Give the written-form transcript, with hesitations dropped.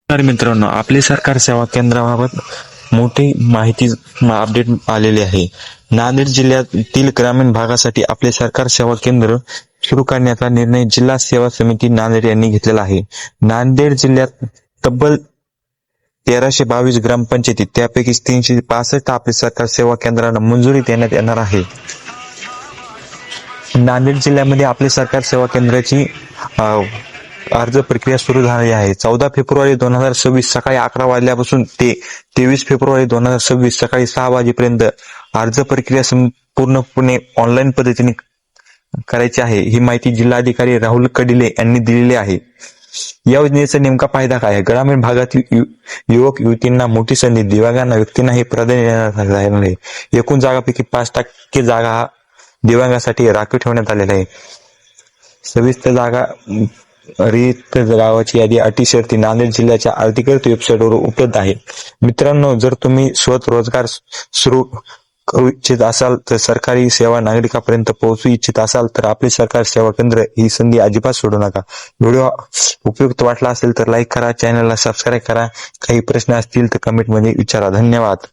तर मित्रांनो, आपले सरकार सेवा केंद्राबाबत मोठी माहिती अपडेट आलेली आहे. नांदेड जिल्ह्यातील ग्रामीण भागासाठी आपले सरकार सेवा केंद्र सुरू करण्याचा निर्णय जिल्हा सेवा समिती नांदेड यांनी घेतलेला आहे. नांदेड जिल्ह्यात तब्बल 1322 ग्रामपंचायती, त्यापैकी 365 आपले सरकार सेवा केंद्रांना मंजुरी देण्यात येणार आहे. नांदेड जिल्ह्यामध्ये आपले सरकार सेवा केंद्राची अर्ज प्रक्रिया सुरू झाली आहे. 14 फेब्रुवारी 2026 सकाळी 11 वाजल्यापासून ते 23 फेब्रुवारी 2026 सकाळी 6 वाजेपर्यंत अर्ज प्रक्रिया संपूर्णपणे ऑनलाईन पद्धतीने करायची आहे. ही माहिती जिल्हाधिकारी राहुल कडिले यांनी दिलेली आहे. या योजनेचा नेमका फायदा काय आहे? ग्रामीण भागातील युवक युवतींना मोठी संधी, दिव्यांग व्यक्तींनाही प्राधान्य देण्यात आलेलं आहे. एकूण जागापैकी 5% जागा हा दिव्यांगासाठी राखीव ठेवण्यात आलेला आहे. सविस्तर जागा रिक्त गावाची यादी, अटी शर्ती नांदेड जिल्ह्याच्या अधिकृत वेबसाईटवर उपलब्ध आहे. मित्रांनो, जर तुम्ही स्वरोजगार सुरू करू इच्छित असाल तर सरकारी सेवा नागरिकांपर्यंत पोहोचू इच्छित असाल तर आपले सरकार सेवा केंद्र ही संधी अजिबात सोडू नका. व्हिडिओ उपयुक्त वाटला असेल तर लाईक करा, चॅनलला सबस्क्राईब करा. काही प्रश्न असतील तर कमेंटमध्ये विचारा. धन्यवाद.